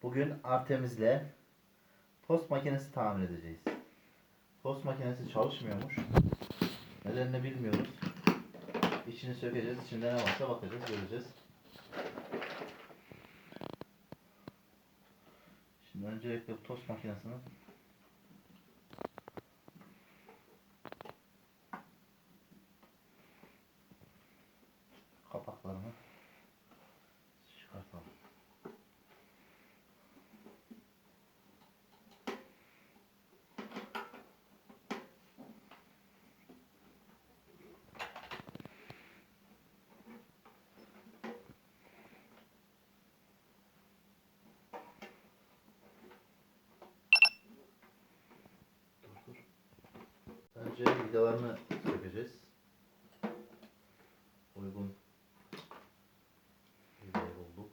Bugün Artemis'le tost makinesi tamir edeceğiz. Tost makinesi çalışmıyormuş. Nedenini bilmiyoruz. İçini sökeceğiz. İçinde ne varsa bakacağız, göreceğiz. Şimdi öncelikle bu tost makinesinin kapaklarını çıkartalım. Önce vidalarını sökeceğiz. Uygun vidayı bulduk.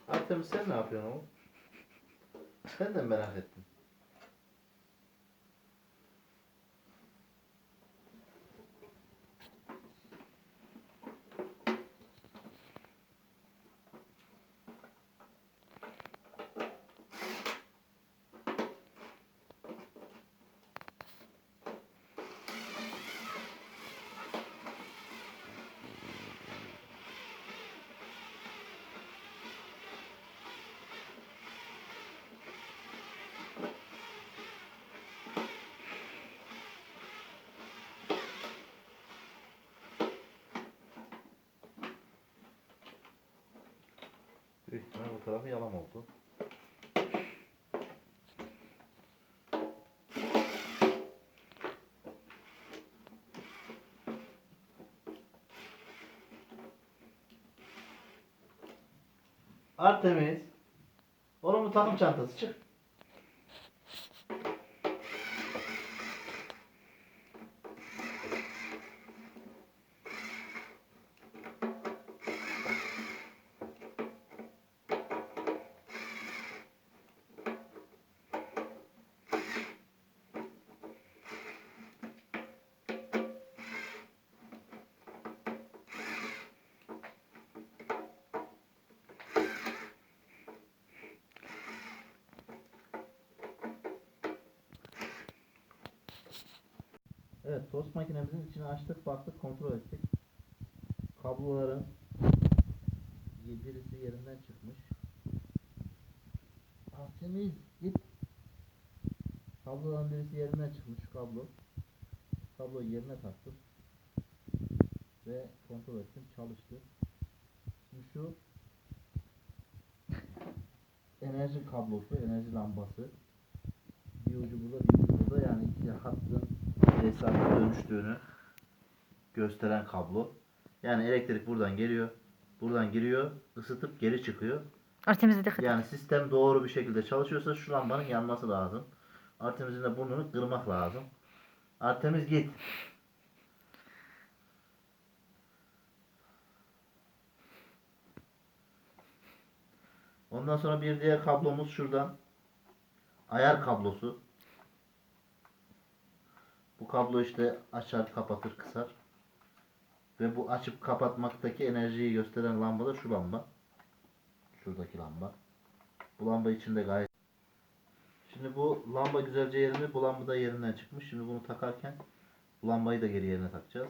Artemis, sen ne yapıyorsun oğlum? Ben de merak ettim. Büyük ihtimal bu tarafı yalan oldu. Artemis, oğlum bu takım çantası çık. Evet, tost makinemizin içini açtık, baktık, kontrol ettik. Kabloların birisi yerinden çıkmış. Artemis git. Kabloların birisi yerinden çıkmış, şu kablo. Kabloyu yerine taktım ve kontrol ettim, çalıştı. Şimdi şu enerji kablosu, enerji lambası. Bir ucu burada, bir ucu burada, yani iki hattın hesabına dönüştüğünü gösteren kablo. Yani elektrik buradan geliyor, buradan giriyor, ısıtıp geri çıkıyor. Artemis'e dikkat et. Yani sistem doğru bir şekilde çalışıyorsa şu lambanın yanması lazım. Artemis'in de burnunu kırmak lazım. Artemis git. Ondan sonra bir diğer kablomuz şuradan. Ayar kablosu. Bu kablo işte açar, kapatır, kısar. Ve bu açıp kapatmaktaki enerjiyi gösteren lamba da şu lamba. Şuradaki lamba. Bu lamba içinde gayet. Şimdi bu lamba güzelce yerinde, bu lamba da yerinden çıkmış. Şimdi bunu takarken bu lambayı da geri yerine takacağız.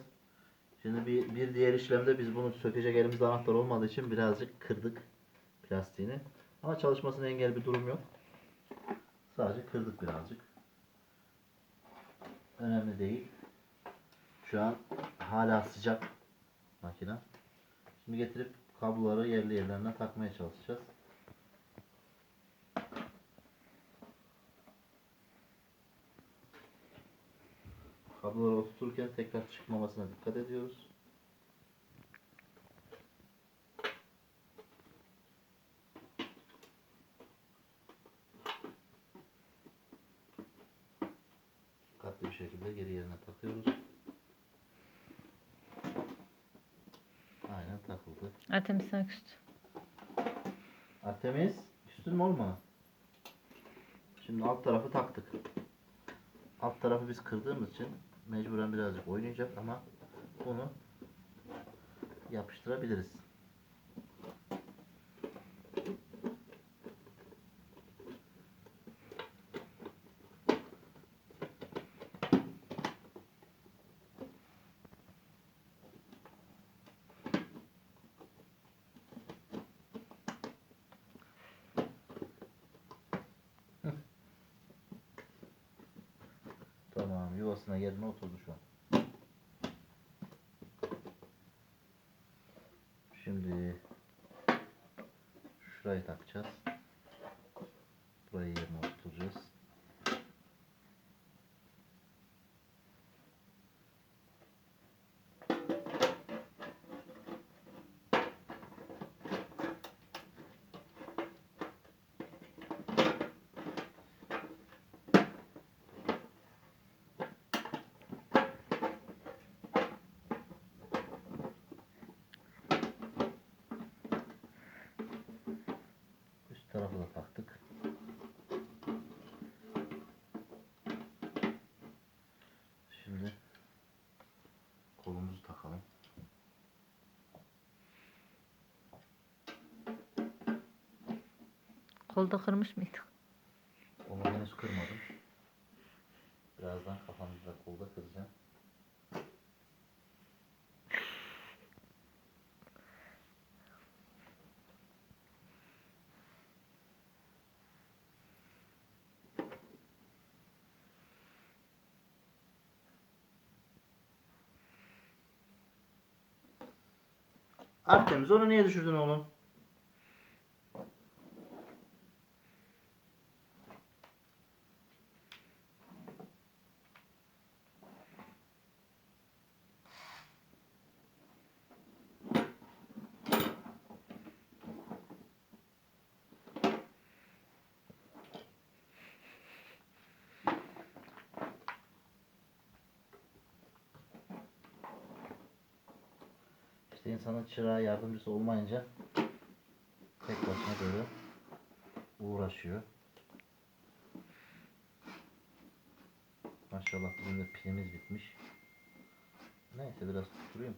Şimdi bir diğer işlemde biz bunu sökecek elimizde anahtar olmadığı için birazcık kırdık plastiğini. Ama çalışmasına engel bir durum yok. Sadece kırdık birazcık. Önemli değil. Şu an hala sıcak makine. Şimdi getirip kabloları yerli yerlerine takmaya çalışacağız. Kabloları oturturken tekrar çıkmamasına dikkat ediyoruz. Dikkatli bir şekilde geri yerine takıyoruz. Aynen takıldı. Artemis sana küstü. Artemis, küstün mü olma? Şimdi alt tarafı taktık. Alt tarafı biz kırdığımız için mecburen birazcık oynayacak ama bunu yapıştırabiliriz. Tamam, yuvasına yerine oturdu şu an. Şimdi şurayı takacağız. Burayı yerine oturtacağız. Üst tarafı da taktık. Şimdi kolumuzu takalım. Kolda kırmış mıydık? Onu henüz kırmadım. Birazdan kafamızda kolda kıracağım. Artemis, onu niye düşürdün oğlum? İşte insanın çırağı yardımcısı olmayınca tek başına böyle uğraşıyor. Maşallah bizim de pilimiz bitmiş. Neyse biraz tutturayım.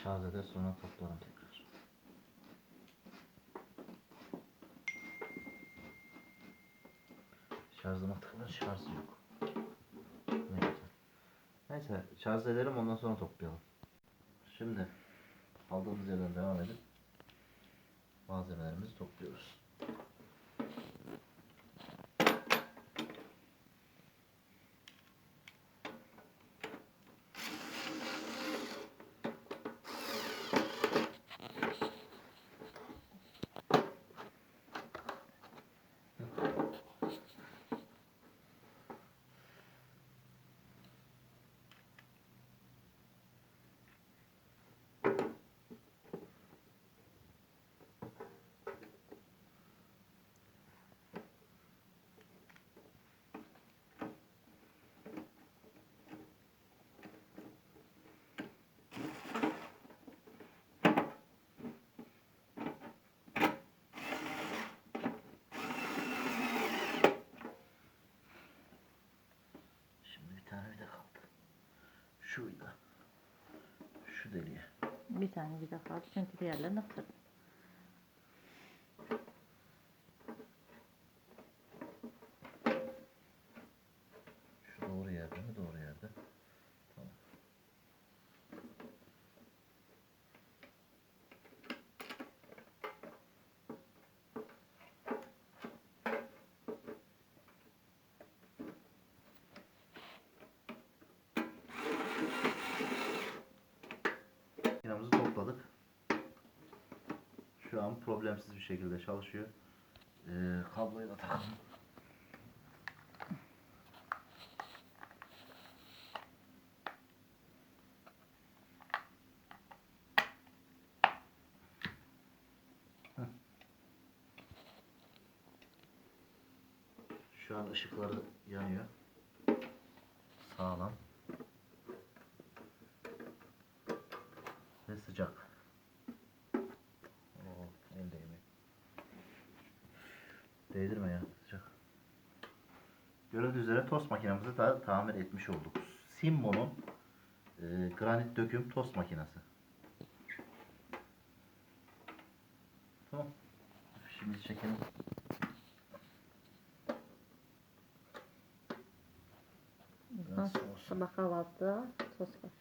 Şarj eder sonra toplarım tekrar. Şarjıma tıklar, şarjı yok. Neyse. Neyse şarj edelim ondan sonra toplayalım. Şimdi aldığımız yerden devam edip malzemelerimizi topluyoruz. Şimdi bir tane vida kaldı. Şu vida. Şu deliğe. Bir tane vida kaldı çünkü diğerlerini kırdım. Şu doğru yerde mi? Doğru yerde. Tamam. Makinamızı Şu an problemsiz bir şekilde çalışıyor. Kabloyu da takalım. Şu an ışıkları yanıyor. Sağlam. Ve sıcak. Oo, el değmiyor. Değdirme ya, sıcak. Gördüğünüz üzere tost makinemizi da tamir etmiş olduk. Simmo'nun granit döküm tost makinesi. Tamam. Şimdi çekelim. Sabah kahvaltıda tost var.